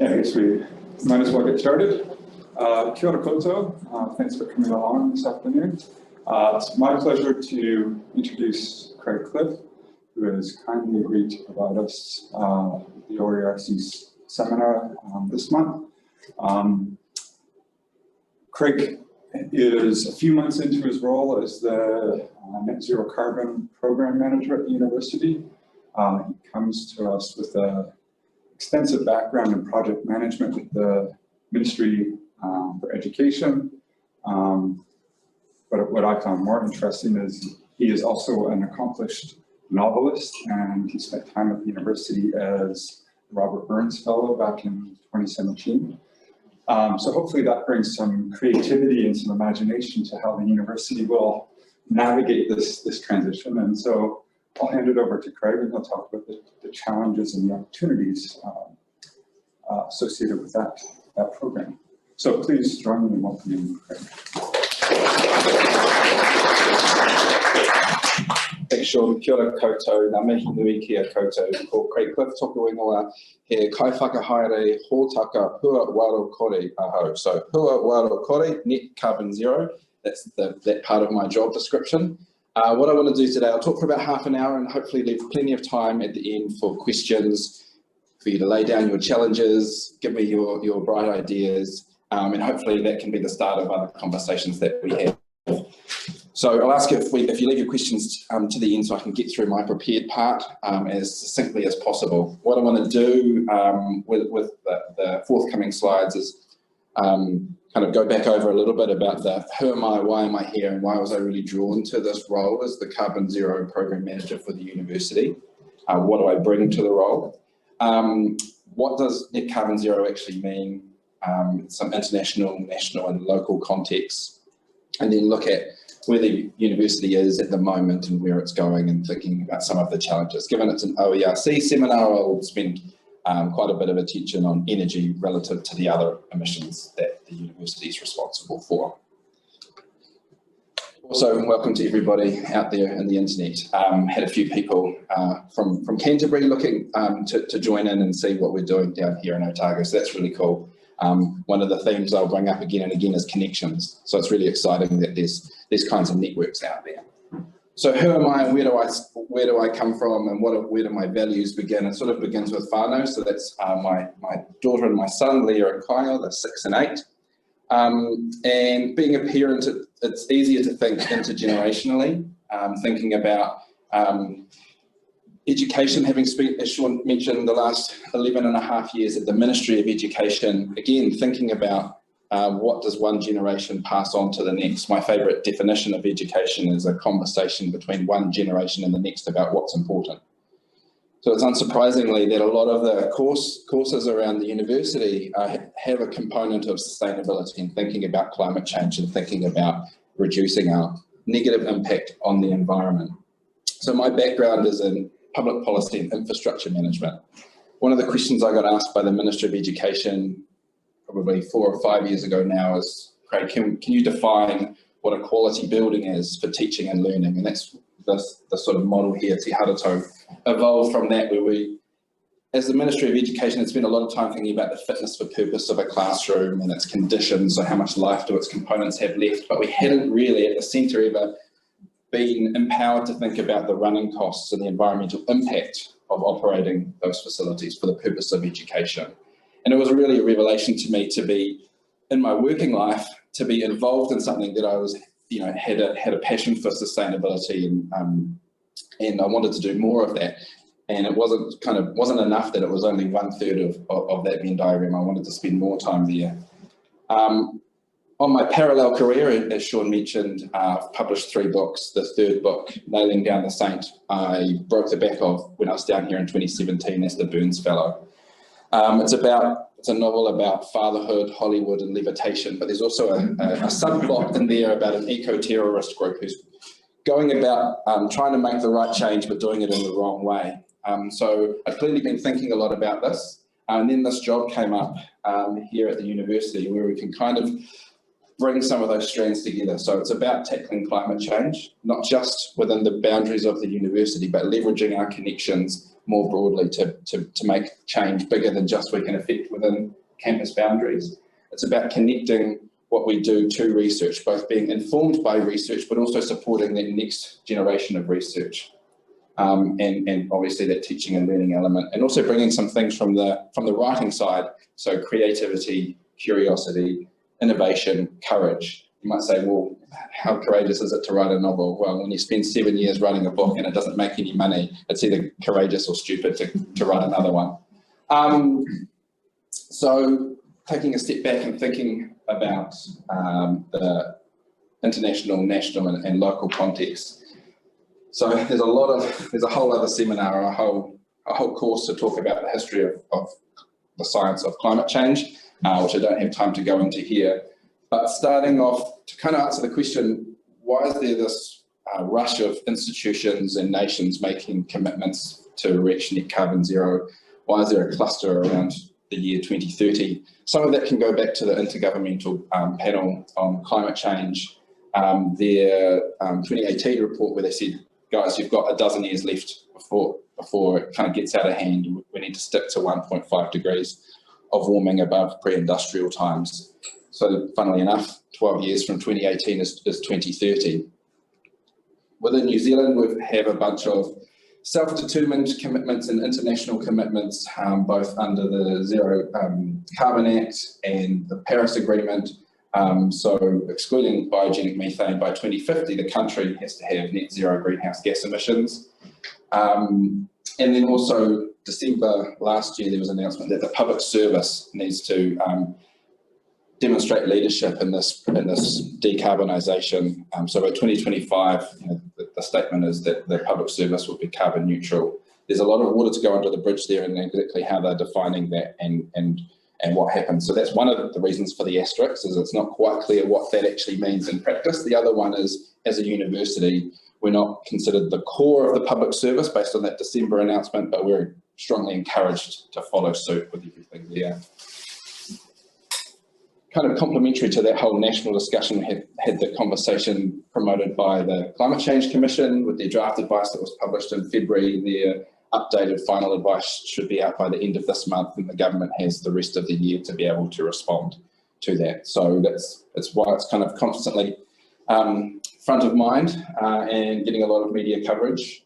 Yeah, I guess we might as well get started. Kia ora koutou. Thanks for coming along this afternoon. It's my pleasure to introduce Craig Cliff, who has kindly agreed to provide us the OERC seminar this month. Craig is a few months into his role as the Net Zero Carbon Program Manager at the university. He comes to us with an extensive background in project management with the Ministry for Education. But what I found more interesting is he is also an accomplished novelist, and he spent time at the university as Robert Burns Fellow back in 2017. So hopefully that brings some creativity and some imagination to how the university will navigate this transition. And so I'll hand it over to Craig, and he'll talk about the challenges and the opportunities associated with that program. So please join me in welcoming Craig. Thanks, Sean. Kia ora koutou, ngā mihi nui kia koutou. Ko Craig Cliff toku ingoa he kai whakahaere hōtaka hua waro kore aho. So hua waro kore, net carbon zero. That's that part of my job description. What I want to do today, I'll talk for about half an hour and hopefully leave plenty of time at the end for questions, for you to lay down your challenges, give me your bright ideas, and hopefully that can be the start of other conversations that we have. So I'll ask if you leave your questions to the end so I can get through my prepared part as succinctly as possible. What I want to do with the forthcoming slides is kind of go back over a little bit about the who am I, why am I here, and why was I really drawn to this role as the Carbon Zero Program Manager for the university. What do I bring to the role? What does net carbon zero actually mean? Some international, national and local contexts, and then look at where the university is at the moment and where it's going, and thinking about some of the challenges. Given it's an OERC seminar, I'll spend quite a bit of attention on energy relative to the other emissions that the university is responsible for. Also, welcome to everybody out there in the internet. Had a few people from Canterbury looking to join in and see what we're doing down here in Otago, so that's really cool. One of the themes I'll bring up again and again is connections. So it's really exciting that there's kinds of networks out there. So who am I, and where do I come from, and where do my values begin? It sort of begins with whānau. So that's my daughter and my son, Leah and Kyle, they're 6 and 8. And being a parent, it's easier to think intergenerationally, thinking about education, having spent, as Sean mentioned, the last 11.5 years at the Ministry of Education, again, thinking about what does one generation pass on to the next. My favourite definition of education is a conversation between one generation and the next about what's important. So it's unsurprisingly that a lot of the courses around the university have a component of sustainability and thinking about climate change and thinking about reducing our negative impact on the environment. So my background is in public policy and infrastructure management. One of the questions I got asked by the Ministry of Education probably 4 or 5 years ago now is, Craig, can you define what a quality building is for teaching and learning? And that's the sort of model here, Te Harato, evolved from that, where we, as the Ministry of Education, had spent a lot of time thinking about the fitness for purpose of a classroom and its conditions, so how much life do its components have left, but we hadn't really at the centre ever been empowered to think about the running costs and the environmental impact of operating those facilities for the purpose of education. And it was really a revelation to me to be, in my working life, to be involved in something that I was, had a passion for sustainability, and I wanted to do more of that. And it wasn't enough that it was only 1/3 of that Venn diagram. I wanted to spend more time there. On my parallel career, as Sean mentioned, I've published 3 books. The 3rd book, Nailing Down the Saint, I broke the back of when I was down here in 2017 as the Burns Fellow. It's a novel about fatherhood, Hollywood and levitation, but there's also a subplot in there about an eco-terrorist group who's going about trying to make the right change but doing it in the wrong way. So I've clearly been thinking a lot about this, and then this job came up here at the university where we can kind of bring some of those strands together. So it's about tackling climate change, not just within the boundaries of the university, but leveraging our connections more broadly to make change bigger than just we can affect within campus boundaries. It's about connecting what we do to research, both being informed by research, but also supporting that next generation of research. And obviously that teaching and learning element, and also bringing some things from the writing side, so creativity, curiosity, innovation, courage. You might say, well, how courageous is it to write a novel? Well, when you spend 7 years writing a book and it doesn't make any money, it's either courageous or stupid to write another one. So taking a step back and thinking about the international, national and local context. So there's a whole other seminar, a whole course to talk about the history of the science of climate change, which I don't have time to go into here. But starting off, to kind of answer the question, why is there this rush of institutions and nations making commitments to reach net carbon zero? Why is there a cluster around the year 2030? Some of that can go back to the Intergovernmental Panel on Climate Change, their 2018 report where they said, guys, you've got a dozen years left before it kind of gets out of hand. We need to stick to 1.5 degrees of warming above pre-industrial times. So funnily enough, 12 years from 2018 is 2030. Within New Zealand, we have a bunch of self-determined commitments and international commitments, both under the Zero Carbon Act and the Paris Agreement. So excluding biogenic methane by 2050, the country has to have net zero greenhouse gas emissions. And then also December last year, there was an announcement that the public service needs to demonstrate leadership in this decarbonisation. So by 2025, the statement is that the public service will be carbon neutral. There's a lot of water to go under the bridge there, and exactly how they're defining that and what happens. So that's one of the reasons for the asterisk, is it's not quite clear what that actually means in practice. The other one is, as a university, we're not considered the core of the public service based on that December announcement, but we're strongly encouraged to follow suit with everything there. Kind of complementary to that whole national discussion, we had the conversation promoted by the Climate Change Commission with their draft advice that was published in February. Their updated final advice should be out by the end of this month, and the government has the rest of the year to be able to respond to that. So that's why it's kind of constantly front of mind and getting a lot of media coverage.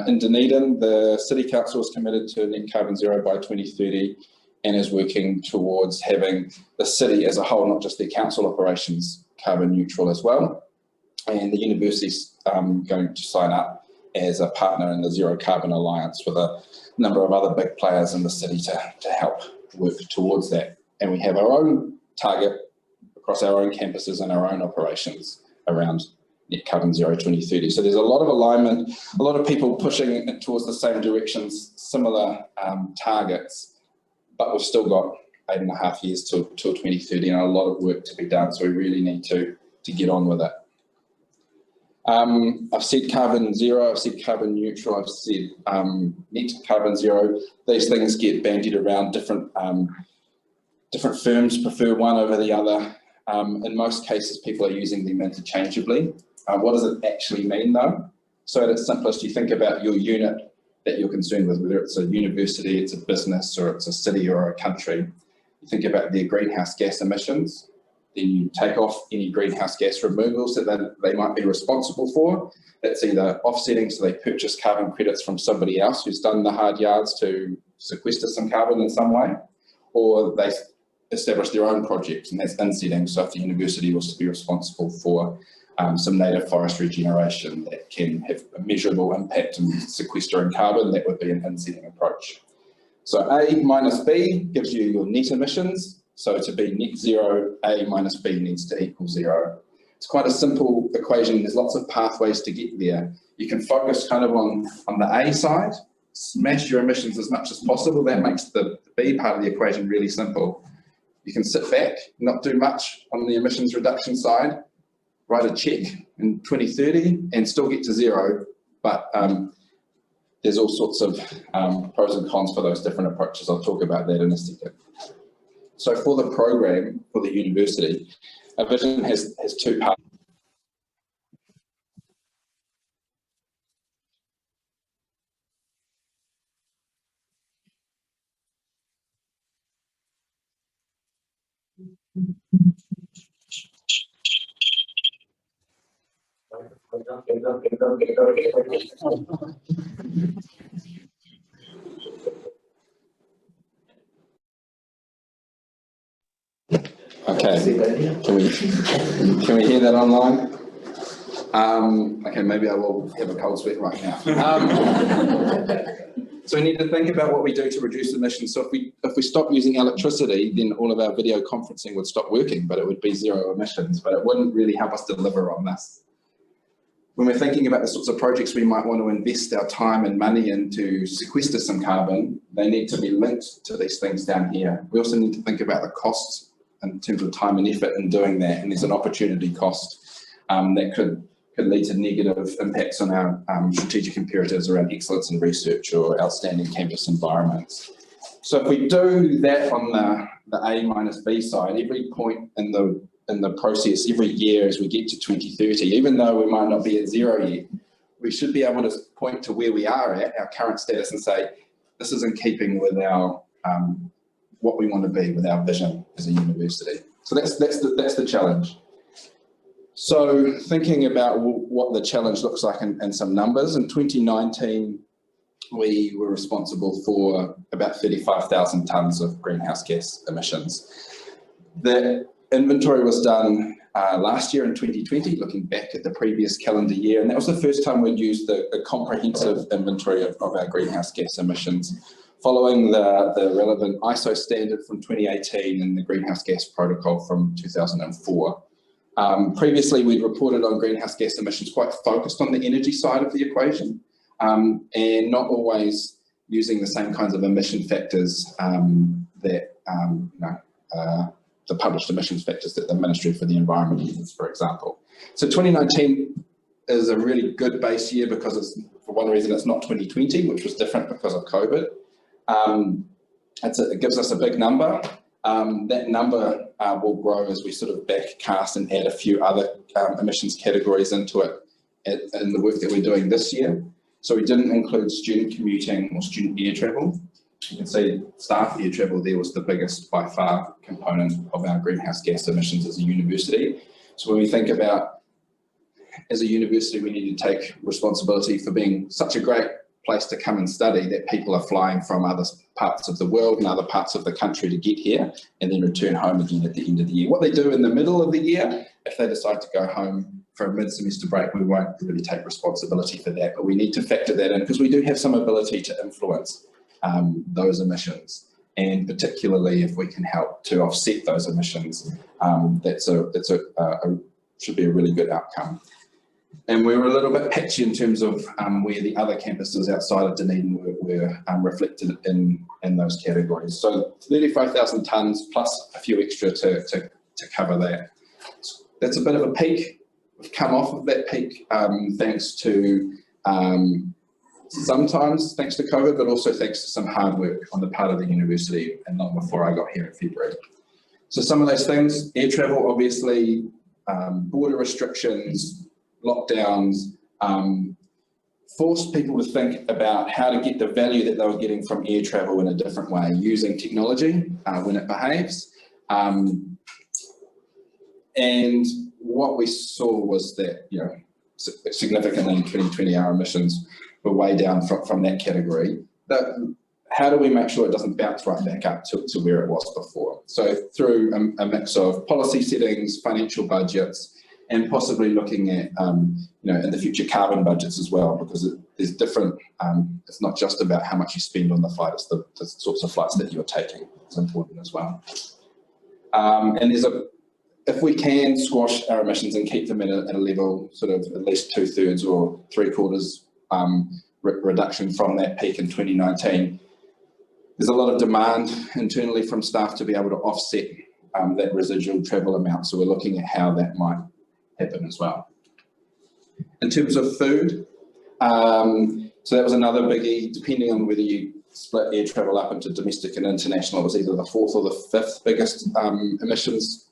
In Dunedin, the City Council is committed to net carbon zero by 2030 and is working towards having the city as a whole, not just their council operations, carbon neutral as well. And the university's going to sign up as a partner in the Zero Carbon Alliance with a number of other big players in the city to help work towards that. And we have our own target across our own campuses and our own operations around net carbon zero 2030. So there's a lot of alignment, a lot of people pushing towards the same directions, similar targets, but we've still got 8.5 years till 2030 and a lot of work to be done. So we really need to get on with it. I've said carbon zero, I've said carbon neutral, I've said net carbon zero. These things get bandied around. Different firms prefer one over the other. In most cases, people are using them interchangeably. What does it actually mean though? So at its simplest, you think about your unit that you're concerned with, whether it's a university, it's a business, or it's a city or a country. You think about their greenhouse gas emissions. Then you take off any greenhouse gas removals that they might be responsible for. That's either offsetting, so they purchase carbon credits from somebody else who's done the hard yards to sequester some carbon in some way, or they establish their own projects, and that's insetting. So if the university was to be responsible for some native forest regeneration that can have a measurable impact in sequestering carbon, that would be an insetting approach. So A minus B gives you your net emissions. So to be net zero, A minus B needs to equal zero. It's quite a simple equation. There's lots of pathways to get there. You can focus kind of on the A side, smash your emissions as much as possible. That makes the B part of the equation really simple. You can sit back, not do much on the emissions reduction side, write a check in 2030 and still get to zero. But there's all sorts of pros and cons for those different approaches. I'll talk about that in a second. So for the program, for the university, our vision has two parts. Okay, can we hear that online? Okay, maybe I will have a cold sweat right now. So we need to think about what we do to reduce emissions. So if we stop using electricity, then all of our video conferencing would stop working, but it would be zero emissions, but it wouldn't really help us deliver on this. When we're thinking about the sorts of projects we might want to invest our time and money in to sequester some carbon, they need to be linked to these things down here. We also need to think about the costs in terms of time and effort in doing that, and there's an opportunity cost that could lead to negative impacts on our strategic imperatives around excellence in research or outstanding campus environments. So if we do that on the A minus B side, every point in the process, every year as we get to 2030, even though we might not be at zero yet, we should be able to point to where we are at, our current status, and say, this is in keeping with our what we want to be, with our vision as a university. So that's the challenge. So thinking about what the challenge looks like in some numbers, in 2019, we were responsible for about 35,000 tonnes of greenhouse gas emissions. The inventory was done last year in 2020, looking back at the previous calendar year, and that was the first time we'd used a comprehensive inventory of our greenhouse gas emissions, following the relevant ISO standard from 2018 and the Greenhouse Gas Protocol from 2004. Previously, we'd reported on greenhouse gas emissions quite focused on the energy side of the equation, and not always using the same kinds of emission factors that the published emissions factors that the Ministry for the Environment uses, for example. So 2019 is a really good base year because it's, for one reason, it's not 2020, which was different because of COVID. It gives us a big number. That number will grow as we sort of backcast and add a few other emissions categories into it in the work that we're doing this year. So we didn't include student commuting or student air travel. You can see staff air travel there was the biggest by far component of our greenhouse gas emissions as a university. So when we think about, as a university, we need to take responsibility for being such a great place to come and study that people are flying from other parts of the world and other parts of the country to get here and then return home again at the end of the year. What they do in the middle of the year, if they decide to go home for a mid-semester break, we won't really take responsibility for that, but we need to factor that in because we do have some ability to influence those emissions, and particularly if we can help to offset those emissions, should be a really good outcome. And we were a little bit patchy in terms of where the other campuses outside of Dunedin were reflected in those categories. So 35,000 tonnes plus a few extra to cover that. That's a bit of a peak. We've come off of that peak thanks to sometimes thanks to COVID, but also thanks to some hard work on the part of the university and long before I got here in February. So some of those things, air travel, obviously, border restrictions, lockdowns, forced people to think about how to get the value that they were getting from air travel in a different way, using technology when it behaves. And what we saw was that, significantly in 2020, our emissions were way down from that category. But how do we make sure it doesn't bounce right back up to where it was before? So through a mix of policy settings, financial budgets, and possibly looking at, in the future carbon budgets as well, because there's different, it's not just about how much you spend on the flight, it's the sorts of flights that you're taking. It's important as well. And if we can squash our emissions and keep them at a level sort of at least 2/3 or 3/4 reduction from that peak in 2019, there's a lot of demand internally from staff to be able to offset that residual travel amount. So we're looking at how that might happen as well. In terms of food, so that was another biggie, depending on whether you split air travel up into domestic and international, it was either the 4th or the 5th biggest emissions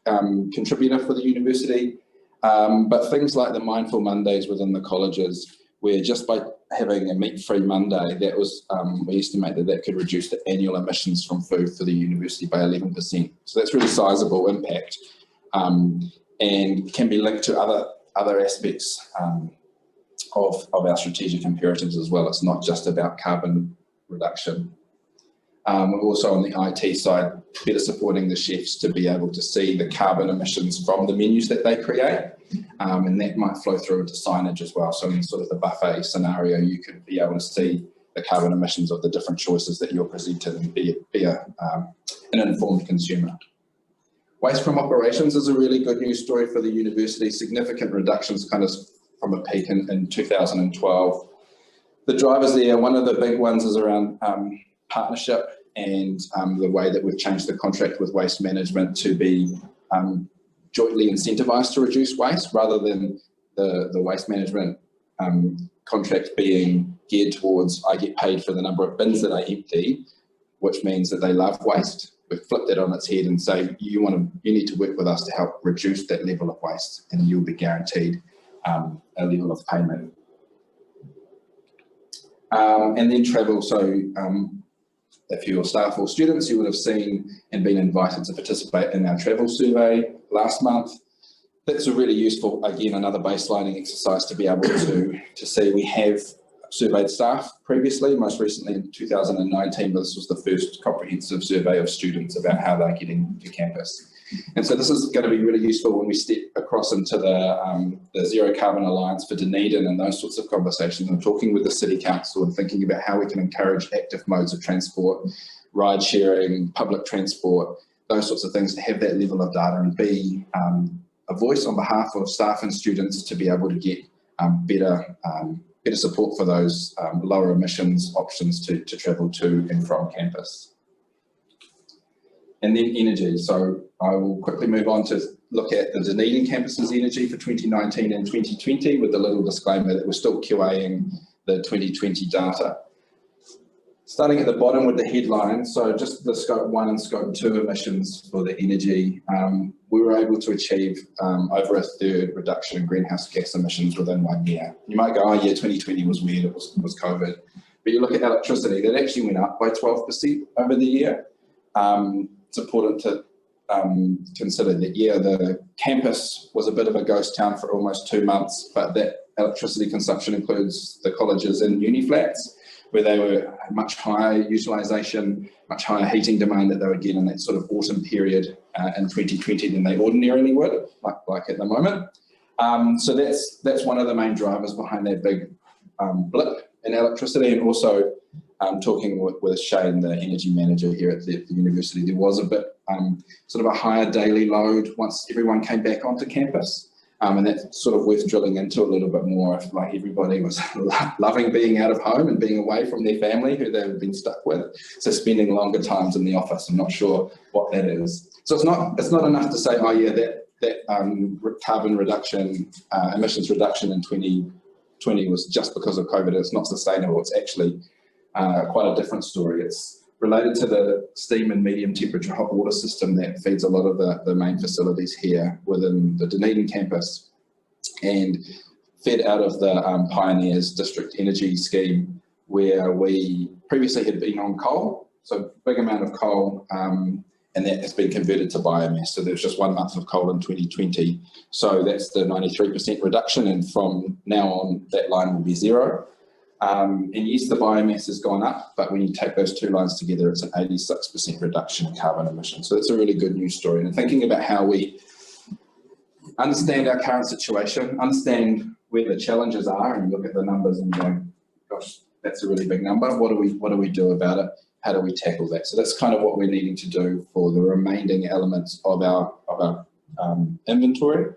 contributor for the university. But things like the Mindful Mondays within the colleges, where just by having a meat-free Monday, that was, we estimate that could reduce the annual emissions from food for the university by 11%. So that's really sizable impact, and can be linked to other aspects of our strategic imperatives as well. It's not just about carbon reduction. We're also on the IT side, better supporting the chefs to be able to see the carbon emissions from the menus that they create, and that might flow through into signage as well. So in sort of the buffet scenario, you could be able to see the carbon emissions of the different choices that you're presenting and be an informed consumer. Waste from operations is a really good news story for the university. Significant reductions kind of from a peak in 2012. The drivers there, one of the big ones is around partnership and the way that we've changed the contract with waste management to be jointly incentivised to reduce waste, rather than the waste management contract being geared towards I get paid for the number of bins that I empty, which means that they love waste. We've flipped that on its head and say you need to work with us to help reduce that level of waste, and you'll be guaranteed a level of payment. And then travel. So if you're staff or students, you would have seen and been invited to participate in our travel survey last month. That's a really useful, again, another baselining exercise to be able to see. We have surveyed staff previously, most recently in 2019, but this was the first comprehensive survey of students about how they're getting to campus. And so this is going to be really useful when we step across into the Zero Carbon Alliance for Dunedin and those sorts of conversations, and talking with the City Council and thinking about how we can encourage active modes of transport, ride sharing, public transport, those sorts of things, to have that level of data and be a voice on behalf of staff and students to be able to get better support for those lower emissions options to travel to and from campus. And then energy. So I will quickly move on to look at the Dunedin campus's energy for 2019 and 2020, with the little disclaimer that we're still QAing the 2020 data. Starting at the bottom with the headline, so just the Scope 1 and Scope 2 emissions for the energy, we were able to achieve over a third reduction in greenhouse gas emissions within 1 year. You might go, oh yeah, 2020 was weird, it was COVID. But you look at electricity, that actually went up by 12% over the year. It's important to consider that, yeah, the campus was a bit of a ghost town for almost 2 months, but that electricity consumption includes the colleges and uni flats, where they were much higher utilisation, much higher heating demand that they would get in that sort of autumn period in 2020 than they ordinarily would, like at the moment. So that's one of the main drivers behind that big blip in electricity. And also talking with Shane, the energy manager here at the university, there was a bit sort of a higher daily load once everyone came back onto campus. And that's sort of worth drilling into a little bit more, if like everybody was loving being out of home and being away from their family who they've been stuck with. So spending longer times in the office, I'm not sure what that is. So it's not enough to say, oh yeah, that carbon reduction, emissions reduction in 2020 was just because of COVID. It's not sustainable. It's actually quite a different story. It's related to the steam and medium temperature hot water system that feeds a lot of the main facilities here within the Dunedin campus, and fed out of the Pioneers District Energy Scheme, where we previously had been on coal, so big amount of coal, and that has been converted to biomass. So there's just 1 month of coal in 2020. So that's the 93% reduction, and from now on that line will be zero. And yes, the biomass has gone up, but when you take those two lines together, it's an 86% reduction in carbon emissions. So it's a really good news story. And thinking about how we understand our current situation, understand where the challenges are, and look at the numbers and go, gosh, that's a really big number. What do we do about it? How do we tackle that? So that's kind of what we're needing to do for the remaining elements of our inventory.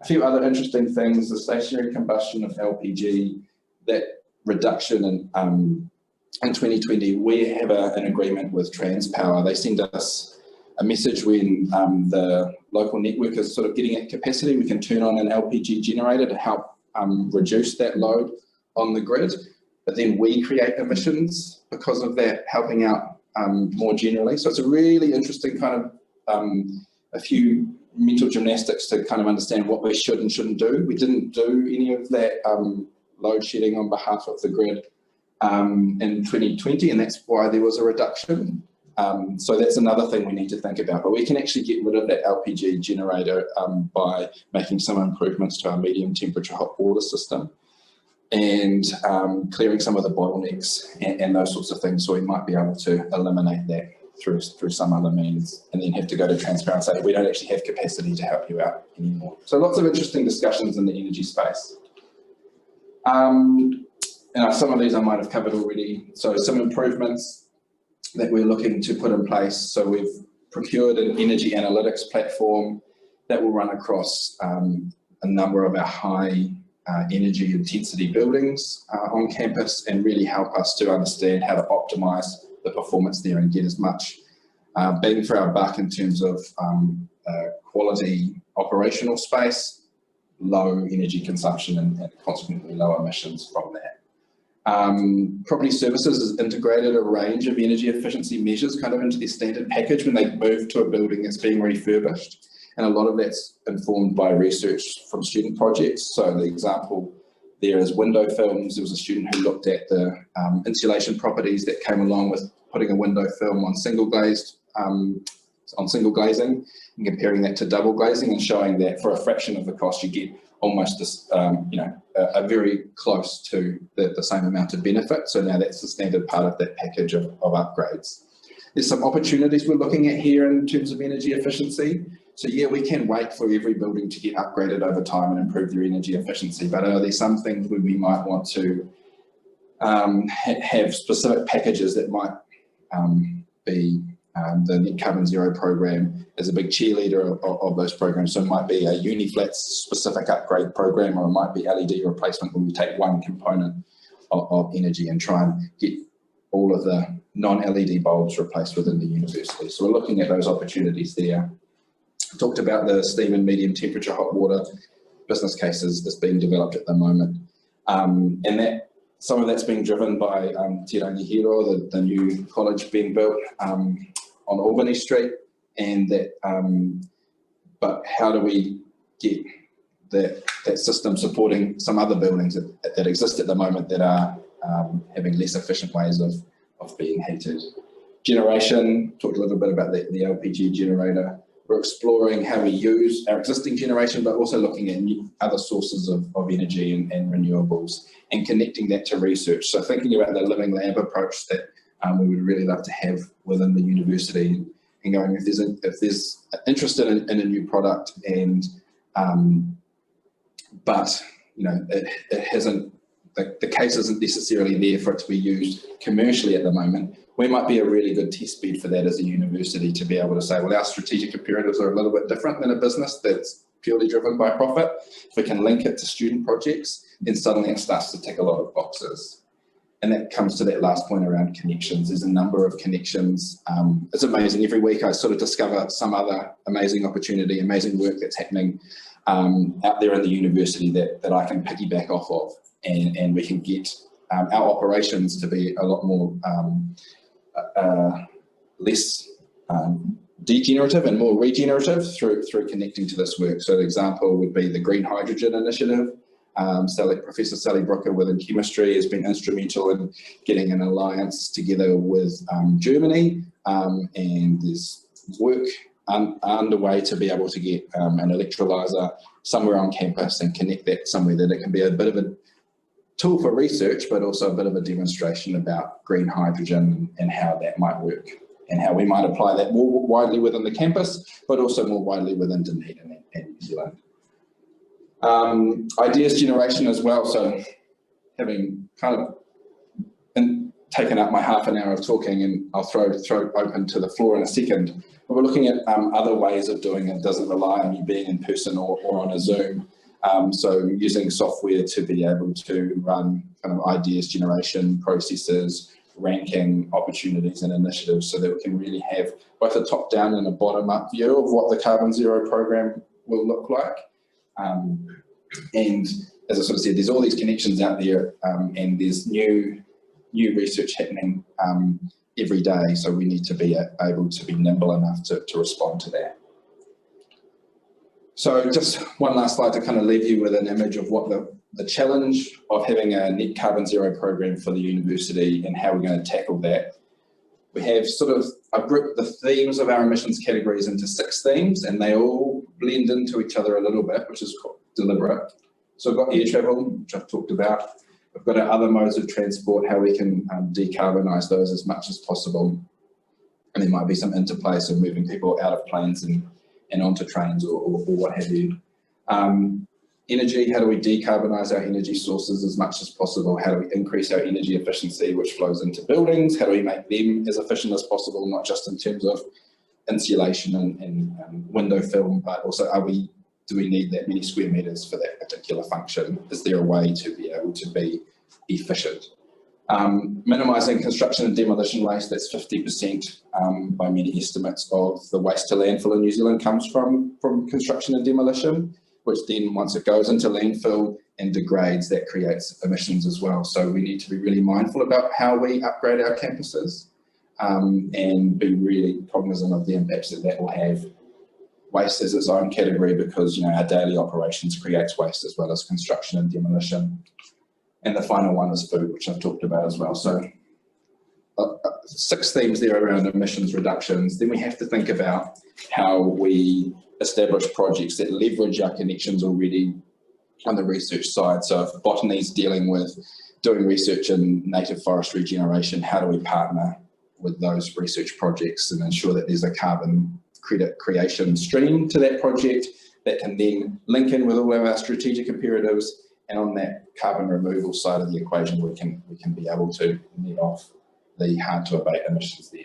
A few other interesting things: the stationary combustion of LPG, that reduction in 2020, we have an agreement with Transpower. They send us a message when the local network is sort of getting at capacity. We can turn on an LPG generator to help reduce that load on the grid, but then we create emissions because of that, helping out more generally. So it's a really interesting kind of a few mental gymnastics to kind of understand what we should and shouldn't do. We didn't do any of that load shedding on behalf of the grid in 2020, and that's why there was a reduction. So that's another thing we need to think about, but we can actually get rid of that LPG generator by making some improvements to our medium temperature hot water system and clearing some of the bottlenecks and those sorts of things. So we might be able to eliminate that through some other means, and then have to go to transparency. We don't actually have capacity to help you out anymore. So lots of interesting discussions in the energy space. And some of these I might have covered already. So some improvements that we're looking to put in place. So we've procured an energy analytics platform that will run across a number of our high energy intensity buildings on campus and really help us to understand how to optimise the performance there and get as much bang for our buck in terms of quality operational space, low energy consumption and consequently low emissions from that. Property services has integrated a range of energy efficiency measures kind of into their standard package when they move to a building that's being refurbished. And a lot of that's informed by research from student projects. So the example there is window films. There was a student who looked at the insulation properties that came along with putting a window film on single glazing and comparing that to double glazing and showing that for a fraction of the cost you get almost this, a very close to the same amount of benefit. So now that's the standard part of that package of upgrades. There's some opportunities we're looking at here in terms of energy efficiency. So yeah, we can wait for every building to get upgraded over time and improve their energy efficiency, but are there some things where we might want to have specific packages that might be the Net Carbon Zero program is a big cheerleader of those programs. So it might be a Uniflats specific upgrade program, or it might be LED replacement where we take one component of energy and try and get all of the non-LED bulbs replaced within the university. So we're looking at those opportunities there. Talked about the steam and medium temperature hot water business cases that's being developed at the moment. And that some of that's being driven by Te Rangi Hiro, the new college being built on Albany Street, and that, but how do we get that system supporting some other buildings that exist at the moment that are having less efficient ways of being heated. Generation, talked a little bit about the LPG generator. We're exploring how we use our existing generation, but also looking at other sources of energy and renewables and connecting that to research. So thinking about the living lab approach that we would really love to have within the university, and going if there's interest in a new product and but it hasn't, the case isn't necessarily there for it to be used commercially at the moment. We might be a really good test bed for that as a university to be able to say, well, our strategic imperatives are a little bit different than a business that's purely driven by profit. If we can link it to student projects, then suddenly it starts to tick a lot of boxes. And that comes to that last point around connections. There's a number of connections. It's amazing. Every week I sort of discover some other amazing opportunity, amazing work that's happening out there in the university that I can piggyback off of. And we can get our operations to be a lot more less degenerative and more regenerative through connecting to this work. So the example would be the Green Hydrogen Initiative. Professor Sally Brooker within chemistry has been instrumental in getting an alliance together with Germany, and there's work underway to be able to get an electrolyser somewhere on campus and connect that somewhere that it can be a bit of a tool for research, but also a bit of a demonstration about green hydrogen and how that might work and how we might apply that more widely within the campus, but also more widely within Dunedin and New Zealand. Ideas generation as well. So having kind of taken up my half an hour of talking, and I'll throw open to the floor in a second, but we're looking at other ways of doing it. It doesn't rely on you being in person or on a Zoom. So using software to be able to run kind of ideas generation processes, ranking opportunities and initiatives, so that we can really have both a top-down and a bottom-up view of what the Carbon Zero program will look like. And as I sort of said, there's all these connections out there, and there's new research happening every day, so we need to be able to be nimble enough to respond to that. So just one last slide to kind of leave you with an image of what the challenge of having a net carbon zero program for the university and how we're going to tackle that. We have I've grouped the themes of our emissions categories into 6 themes, and they all blend into each other a little bit, which is deliberate. So we've got air travel, which I've talked about. We've got our other modes of transport, how we can decarbonise those as much as possible. And there might be some interplay, so moving people out of planes and onto trains or what have you. Energy, how do we decarbonise our energy sources as much as possible? How do we increase our energy efficiency, which flows into buildings? How do we make them as efficient as possible, not just in terms of insulation and window film, but also do we need that many square metres for that particular function? Is there a way to be able to be efficient? Minimising construction and demolition waste, that's 50% by many estimates of the waste to landfill in New Zealand comes from construction and demolition, which then once it goes into landfill and degrades, that creates emissions as well. So we need to be really mindful about how we upgrade our campuses and be really cognizant of the impacts that will have. Waste as its own category because our daily operations creates waste as well as construction and demolition. And the final one is food, which I've talked about as well. So 6 themes there around emissions reductions. Then we have to think about how we establish projects that leverage our connections already on the research side. So if botany's dealing with doing research in native forest regeneration, how do we partner with those research projects and ensure that there's a carbon credit creation stream to that project that can then link in with all of our strategic imperatives, and on that carbon removal side of the equation we can be able to net off the hard to abate emissions there.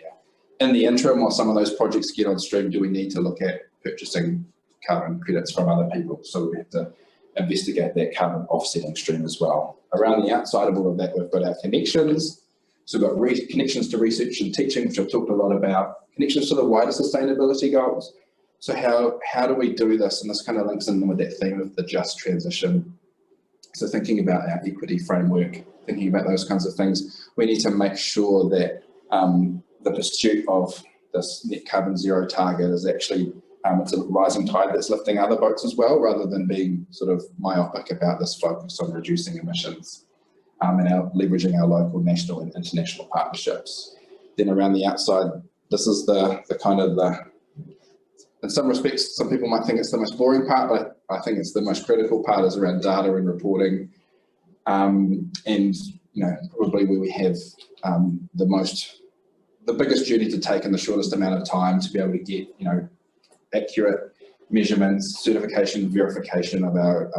In the interim, while some of those projects get on stream, do we need to look at purchasing carbon credits from other people? So we have to investigate that carbon offsetting stream as well. Around the outside of all of that, we've got our connections. So we've got connections to research and teaching, which I've talked a lot about, connections to the wider sustainability goals. So how do we do this? And this kind of links in with that theme of the just transition. So thinking about our equity framework, thinking about those kinds of things, we need to make sure that the pursuit of this net carbon zero target is actually it's a rising tide that's lifting other boats as well, rather than being sort of myopic about this focus on reducing emissions and leveraging our local, national and international partnerships. Then around the outside, this is the kind of in some respects, some people might think it's the most boring part, but I think it's the most critical part is around data and reporting. And probably where we have the biggest duty to take in the shortest amount of time to be able to get, accurate measurements, certification, verification of our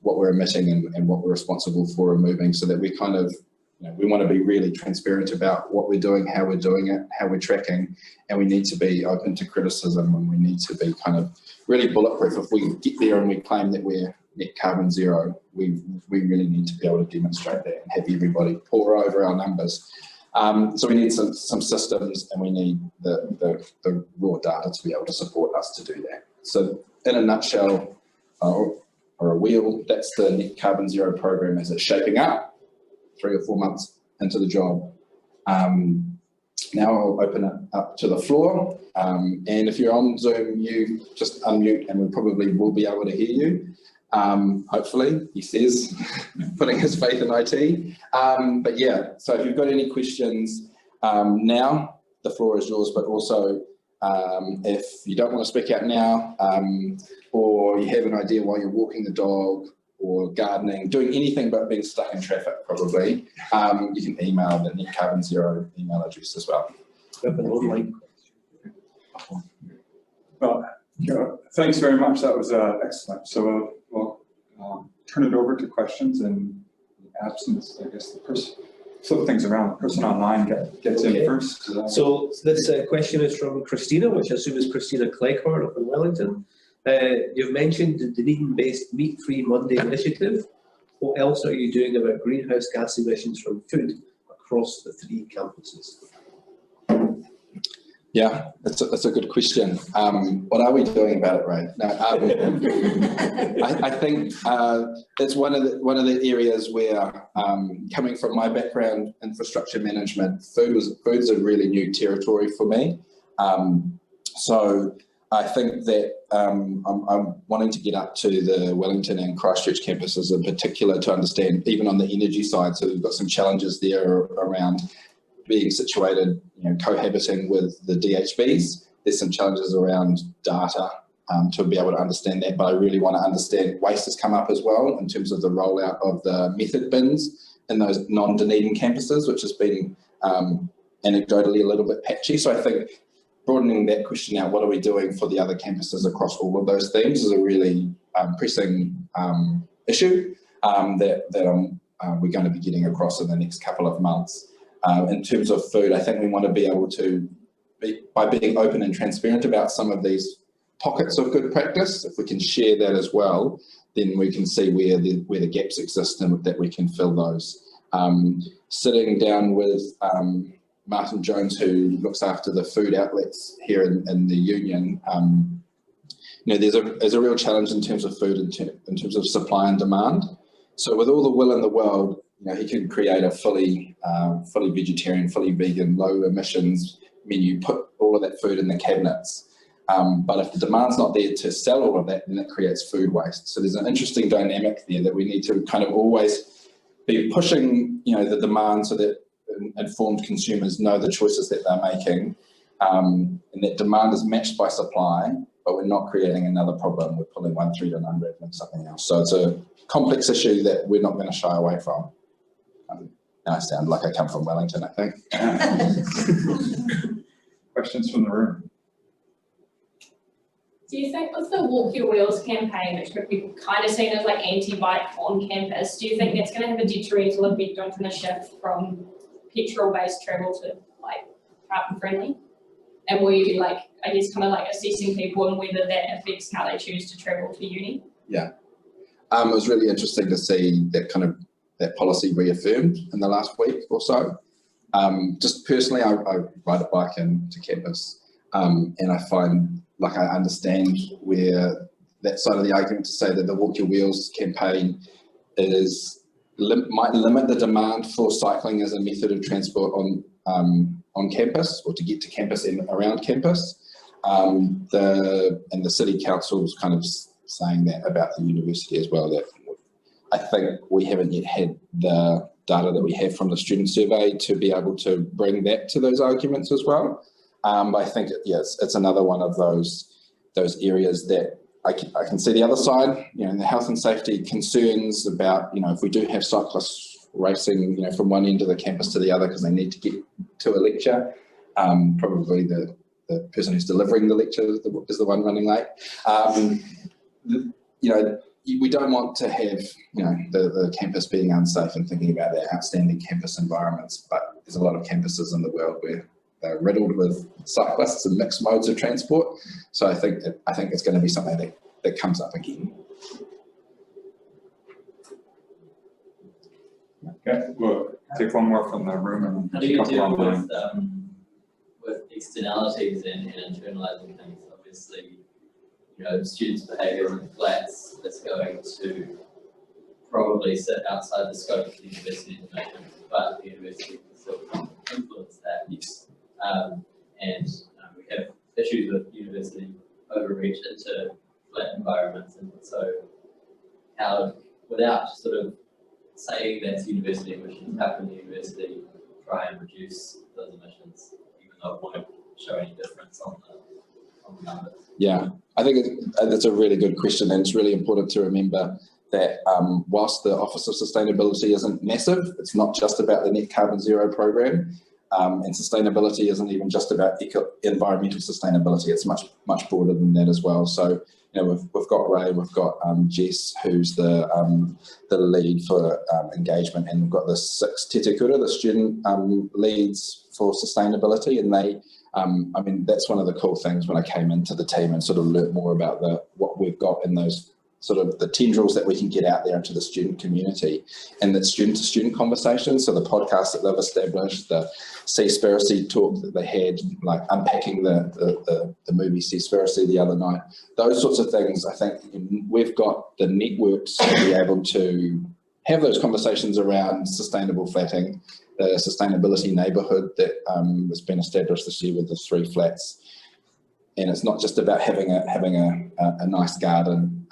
what we're emitting and what we're responsible for removing, so that we kind of, we want to be really transparent about what we're doing, how we're doing it, how we're tracking, and we need to be open to criticism, and we need to be kind of really bulletproof. If we get there and we claim that we're net carbon zero, we really need to be able to demonstrate that and have everybody pour over our numbers. So we need some systems, and we need the raw data to be able to support us to do that. So in a nutshell, or a wheel, that's the net carbon zero program as it's shaping up 3 or 4 months into the job. Now I'll open it up to the floor, and if you're on Zoom, you just unmute and we probably will be able to hear you. Hopefully, he says, putting his faith in IT. But yeah, so if you've got any questions now, the floor is yours, but also if you don't want to speak out now, or you have an idea while you're walking the dog or gardening, doing anything but being stuck in traffic probably, you can email the Net Carbon Zero email address as well. Well, thanks very much. That was excellent. So we'll turn it over to questions, and in the absence, I guess the person, flip things around, the person online gets in first. So this question is from Christina, which I assume is Christina Cleghorn up in Wellington. You've mentioned the Dunedin-based Meat-Free Monday initiative. What else are you doing about greenhouse gas emissions from food across the 3 campuses? Yeah, that's a good question. What are we doing about it, Ray? No, I think it's one of the areas where, coming from my background, infrastructure management, food's a really new territory for me. So I think that I'm wanting to get up to the Wellington and Christchurch campuses in particular to understand, even on the energy side, so we've got some challenges there around being situated, cohabiting with the DHBs. There's some challenges around data to be able to understand that, but I really want to understand waste has come up as well in terms of the rollout of the method bins in those non-Dunedin campuses, which has been anecdotally a little bit patchy. So I think broadening that question out, what are we doing for the other campuses across all of those themes, is a really pressing issue that we're going to be getting across in the next couple of months. In terms of food, I think we want to be able to, by being open and transparent about some of these pockets of good practice, if we can share that as well, then we can see where the gaps exist and that we can fill those. Sitting down with Martin Jones, who looks after the food outlets here in the union, there's a real challenge in terms of food, in terms of supply and demand. So with all the will in the world, he can create a fully vegetarian, fully vegan, low emissions menu, put all of that food in the cabinets. But if the demand's not there to sell all of that, then it creates food waste. So there's an interesting dynamic there that we need to kind of always be pushing, the demand so that informed consumers know the choices that they're making, and that demand is matched by supply, but we're not creating another problem. We're pulling one thread and unraveling something else. So it's a complex issue that we're not going to shy away from. Now I sound like I come from Wellington, I think. Questions from the room? Do you think with the Walk Your Wheels campaign, which could be kind of seen as like anti-bike on campus, do you think that's going to have a detrimental effect on the shift from petrol-based travel to like carbon-friendly? And will you be assessing people and whether that affects how they choose to travel to uni? Yeah, it was really interesting to see that policy reaffirmed in the last week or so. Just personally, I ride a bike into campus, and I find I understand where that side of the argument to say that the Walk Your Wheels campaign might limit the demand for cycling as a method of transport on campus, or to get to campus and around campus. And the City Council was kind of saying that about the university as well, that I think we haven't yet had the data that we have from the student survey to be able to bring that to those arguments as well. But I think, yes, it's another one of those areas that I can see the other side, the health and safety concerns about, if we do have cyclists racing, from one end of the campus to the other because they need to get to a lecture, probably the person who's delivering the lecture is the one running late. We don't want to have, the campus being unsafe and thinking about their outstanding campus environments, but there's a lot of campuses in the world where they're riddled with cyclists and mixed modes of transport. So I think it's going to be something that comes up again. Okay, we'll take one more from the room and how do you a couple deal online. with externalities and internalising things? Obviously, students' behaviour in flats is going to probably sit outside the scope of the university at the moment, but the university can still influence that. Yes. And we have issues with university overreach into flat environments, and so how, without sort of saying that's university emissions, how can the university try and reduce those emissions, even though it won't show any difference on the numbers? Yeah, I think that's a really good question, and it's really important to remember that whilst the Office of Sustainability isn't massive, it's not just about the Net Carbon Zero program, and sustainability isn't even just about environmental sustainability. It's much broader than that as well. So we've got Ray, we've got Jess, who's the lead for engagement, and we've got the 6 Te Kura, the student leads for sustainability, and they. That's one of the cool things when I came into the team and sort of learnt more about what we've got in those sort of the tendrils that we can get out there into the student community, and that student-to-student conversations. So the podcast that they've established, the Seaspiracy talk that they had, like unpacking the movie Seaspiracy the other night, those sorts of things. I think we've got the networks to be able to have those conversations around sustainable flatting, the sustainability neighbourhood that has been established this year with the 3 flats. and it's not just about having a nice garden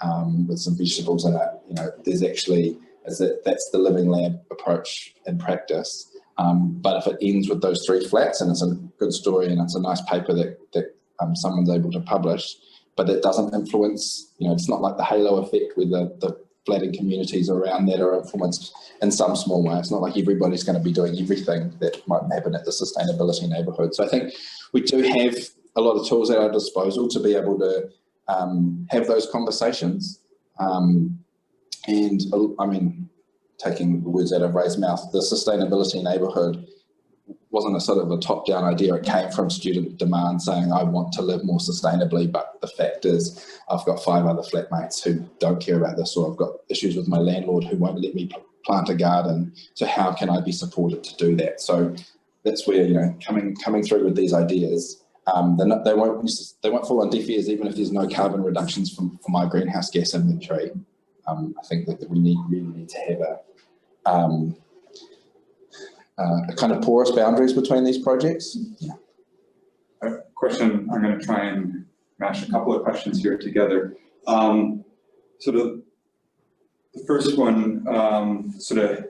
with some vegetables in it. You know, there's actually, that's the living lab approach in practice. But if it ends with those 3 flats and it's a good story and it's a nice paper that someone's able to publish, but it doesn't influence, you know, it's not like the halo effect where the flatting communities around that are influenced in some small way. It's not like everybody's going to be doing everything that might happen at the sustainability neighbourhood. So I think we do have a lot of tools at our disposal to be able to have those conversations. And I mean, taking the words out of Ray's mouth, the sustainability neighbourhood wasn't a sort of a top-down idea. It came from student demand saying, I want to live more sustainably, but the fact is I've got 5 other flatmates who don't care about this, or I've got issues with my landlord who won't let me plant a garden. So how can I be supported to do that? So that's where, you know, coming through with these ideas, they won't fall on deaf ears, even if there's no carbon reductions from my greenhouse gas inventory. I think that we really need to have a kind of porous boundaries between these projects. Yeah. A question, I'm going to try and mash a couple of questions here together. Sort of the first one, sort of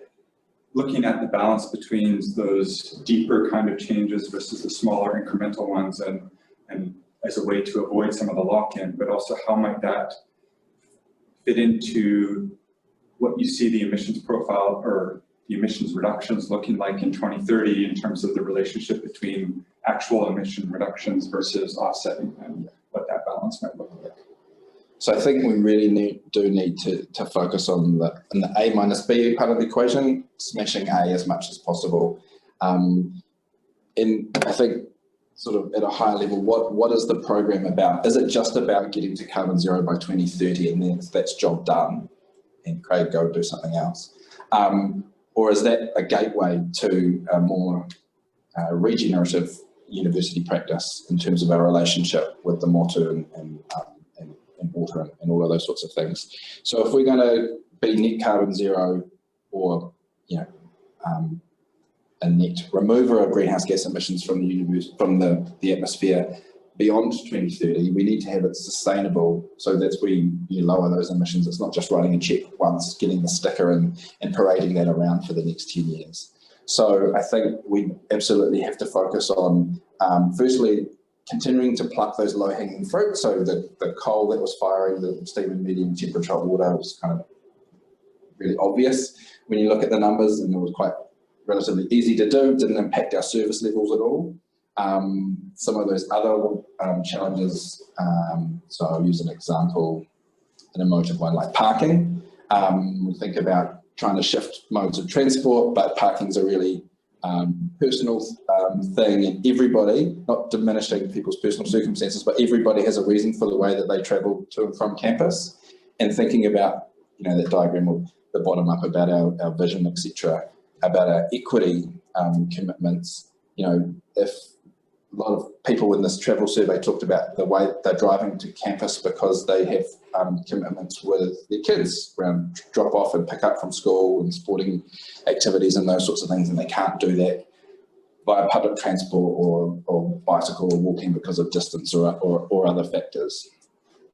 looking at the balance between those deeper kind of changes versus the smaller incremental ones, and as a way to avoid some of the lock-in, but also how might that fit into what you see the emissions profile or the emissions reductions looking like in 2030 in terms of the relationship between actual emission reductions versus offsetting, and what that balance might look like. So I think we really do need to focus on the A minus B part of the equation, smashing A as much as possible. And I think sort of at a higher level, what is the program about? Is it just about getting to carbon zero by 2030 and then that's job done and Craig go do something else? Or is that a gateway to a more regenerative university practice in terms of our relationship with the motu and water and all of those sorts of things? So if we're going to be net carbon zero, or you know, a net remover of greenhouse gas emissions from the atmosphere beyond 2030, we need to have it sustainable. So that's where you lower those emissions. It's not just writing a check once, getting the sticker and parading that around for the next 10 years. So I think we absolutely have to focus on, firstly, continuing to pluck those low-hanging fruit. So the coal that was firing the steam and medium temperature hot water was kind of really obvious when you look at the numbers, and it was quite relatively easy to do, didn't impact our service levels at all. Some of those other challenges, so I'll use an example, an emotive one like parking. We think about trying to shift modes of transport, but parking's a really personal thing, and everybody, not diminishing people's personal circumstances, but everybody has a reason for the way that they travel to and from campus. And thinking about, you know, that diagram of the bottom up about our vision, etc., about our equity commitments. You know, if a lot of people in this travel survey talked about the way they're driving to campus because they have commitments with their kids around drop off and pick up from school and sporting activities and those sorts of things, and they can't do that via public transport or bicycle or walking because of distance or other factors.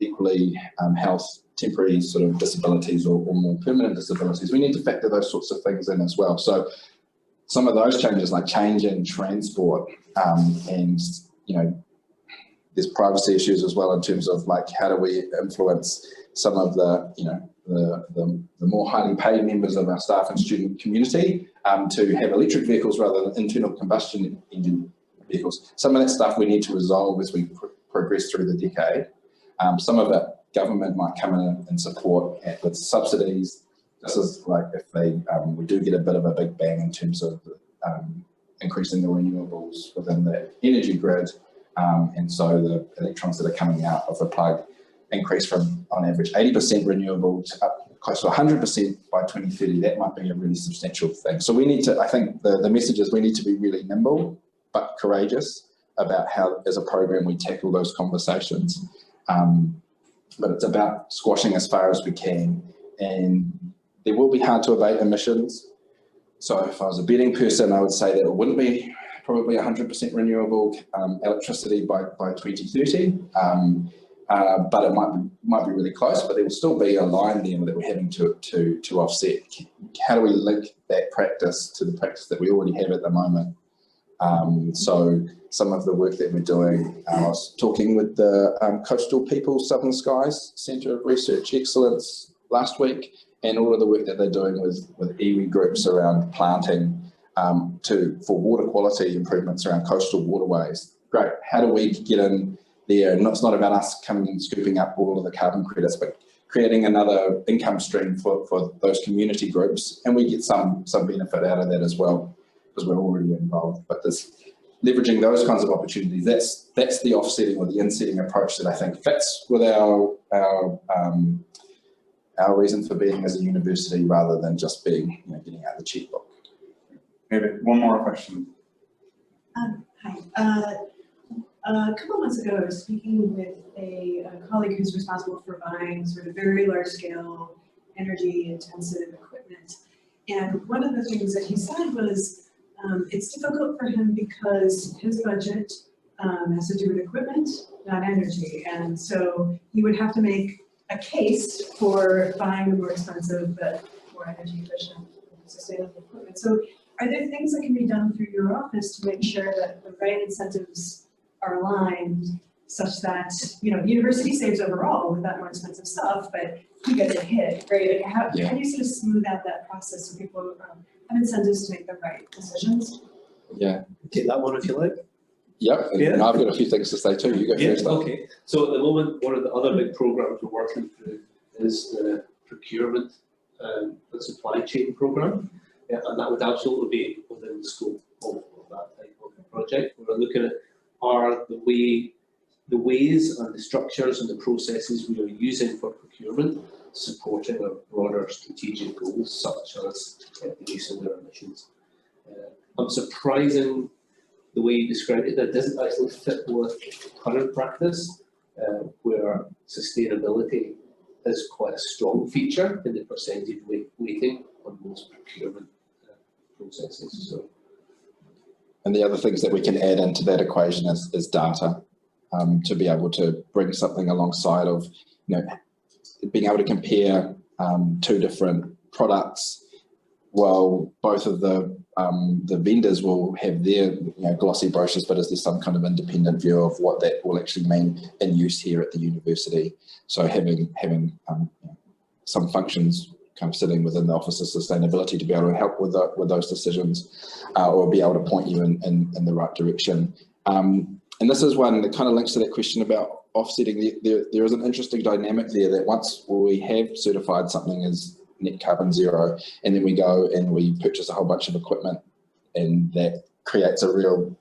Equally, health, temporary sort of disabilities or more permanent disabilities, we need to factor those sorts of things in as well. So some of those changes, like change in transport, and you know, there's privacy issues as well in terms of like how do we influence some of the, you know, the more highly paid members of our staff and student community to have electric vehicles rather than internal combustion engine vehicles. Some of that stuff we need to resolve as we progress through the decade. Some of it government might come in and support with subsidies. This is like if we do get a bit of a big bang in terms of increasing the renewables within the energy grid, and so the electrons that are coming out of the plug increase from on average 80% renewable to up close to 100% by 2030. That might be a really substantial thing. So we need to, I think the message is we need to be really nimble but courageous about how as a program we tackle those conversations. But it's about squashing as far as we can, and there will be hard to abate emissions. So if I was a betting person, I would say that it wouldn't be probably 100% renewable electricity by 2030. But it might be really close, but there will still be a line there that we're having to offset. How do we link that practice to the practice that we already have at the moment? So some of the work that we're doing, I was talking with the Coastal People Southern Skies Centre of Research Excellence last week, and all of the work that they're doing with iwi groups around planting for water quality improvements around coastal waterways. Great. How do we get in there? And it's not about us coming and scooping up all of the carbon credits, but creating another income stream for those community groups, and we get some benefit out of that as well, because we're already involved. But this leveraging those kinds of opportunities, that's the offsetting or the insetting approach that I think fits with our reason for being as a university, rather than just being, getting out the checkbook. Maybe one more question. Hi. A couple of months ago, I was speaking with a colleague who's responsible for buying sort of very large-scale, energy-intensive equipment. And one of the things that he said was it's difficult for him because his budget has to do with equipment, not energy. And so he would have to make a case for buying the more expensive but more energy efficient and sustainable equipment. So are there things that can be done through your office to make sure that the right incentives are aligned such that, the university saves overall with that more expensive stuff, but you get a hit, right? Like how do you sort of smooth out that process so people have incentives to make the right decisions? Yeah. Take that one if you like. Yep, and I've got a few things to say too. You go first. Okay. So at the moment, one of the other big programs we're working through is the procurement and supply chain program, and that would absolutely be within the scope of that type of project. We're looking at the ways and the structures and the processes we are using for procurement supporting our broader strategic goals, such as reducing our emissions. I'm surprising the way you described it, that doesn't actually fit with current practice, where sustainability is quite a strong feature in the percentage weighting on most procurement processes. So. And the other things that we can add into that equation is data, to be able to bring something alongside of, being able to compare two different products. Well, both of the vendors will have their glossy brochures, but is there some kind of independent view of what that will actually mean in use here at the university? So having some functions kind of sitting within the Office of Sustainability to be able to help with those decisions, or be able to point you in the right direction. And this is one that kind of links to that question about offsetting. There is an interesting dynamic there that once we have certified something as net carbon zero, and then we go and we purchase a whole bunch of equipment, and that creates a real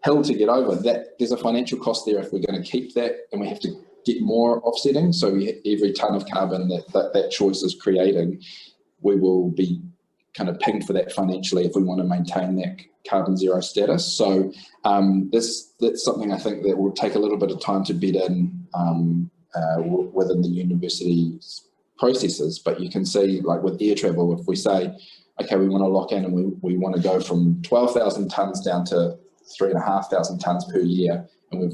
hill to get over. That there's a financial cost there if we're going to keep that, and we have to get more offsetting. So every tonne of carbon that choice is creating, we will be kind of pinged for that financially if we want to maintain that carbon zero status. So that's something I think that will take a little bit of time to bed in within the university's processes. But you can see, like with air travel, if we say, okay, we want to lock in and we want to go from 12,000 tonnes down to 3,500 tonnes per year, and we've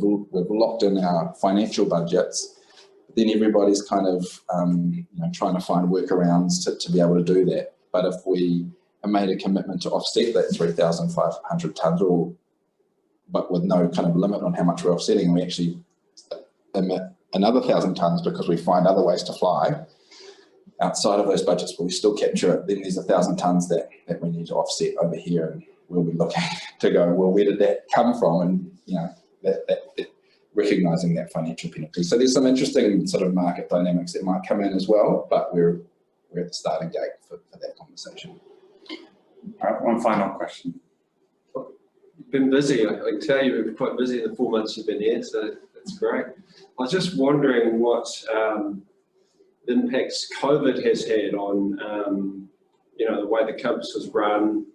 locked in our financial budgets, then everybody's kind of trying to find workarounds to be able to do that. But if we have made a commitment to offset that 3,500 tonnes, but with no kind of limit on how much we're offsetting, and we actually emit another 1,000 tonnes because we find other ways to fly outside of those budgets, but we still capture it, then there's 1,000 tonnes that we need to offset over here, and we'll be looking to go, well, where did that come from? And that recognising that financial penalty. So there's some interesting sort of market dynamics that might come in as well, but we're at the starting gate for that conversation. All right, one final question. You've been busy, I can tell you've been quite busy in the 4 months you've been here, so that's great. I was just wondering what impacts COVID has had on the way the campus was run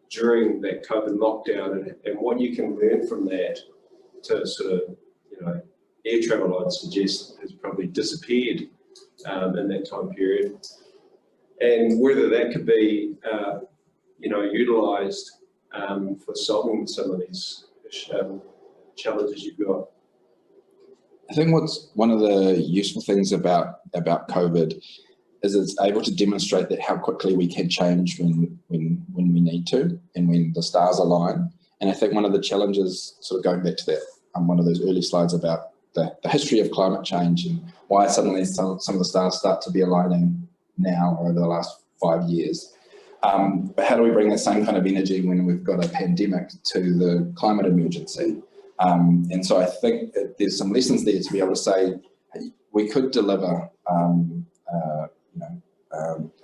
during that COVID lockdown, and what you can learn from that to sort of, air travel, I'd suggest, has probably disappeared in that time period, and whether that could be, utilised for solving some of these challenges you've got? I think what's one of the useful things about COVID is it's able to demonstrate that how quickly we can change when we need to and when the stars align. And I think one of the challenges, sort of going back to that, one of those early slides about the history of climate change and why suddenly some of the stars start to be aligning now or over the last 5 years. But how do we bring that same kind of energy when we've got a pandemic to the climate emergency? And so I think that there's some lessons there to be able to say, hey, we could deliver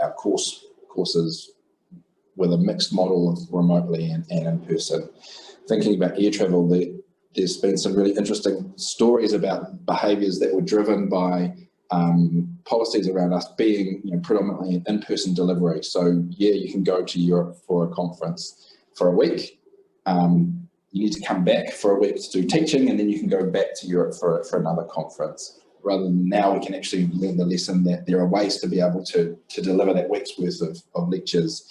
our courses with a mixed model of remotely and in person. Thinking about air travel, there's been some really interesting stories about behaviours that were driven by policies around us being predominantly an in-person delivery. So yeah, you can go to Europe for a conference for a week. You need to come back for a week to do teaching, and then you can go back to Europe for another conference. Rather than now, we can actually learn the lesson that there are ways to be able to deliver that week's worth of lectures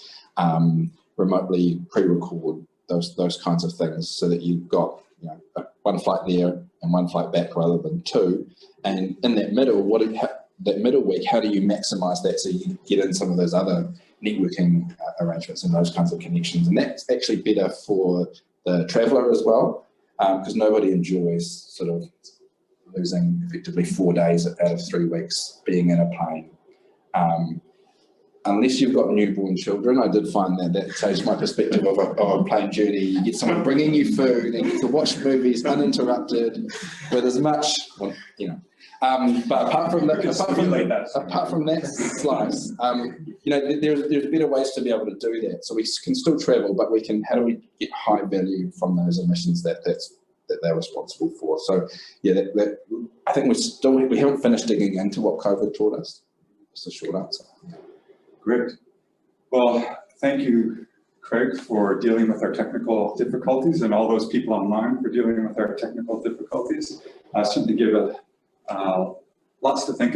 remotely, pre-record those kinds of things, so that you've got one flight there and one flight back rather than two. And in that middle, that middle week, how do you maximise that so you get in some of those other networking arrangements and those kinds of connections? And that's actually better for the traveller as well, because nobody enjoys sort of losing effectively 4 days out of 3 weeks being in a plane. Unless you've got newborn children, I did find that changed my perspective of a plane journey. You get someone bringing you food and you get to watch movies uninterrupted with as much, but apart from that slice, there's better ways to be able to do that. So we can still travel, but how do we get high value from those emissions that they're responsible for? So yeah, I think we haven't finished digging into what COVID taught us. That's a short answer. Great. Well, thank you, Craig, for dealing with our technical difficulties, and all those people online for dealing with our technical difficulties. Certainly give lots to think about.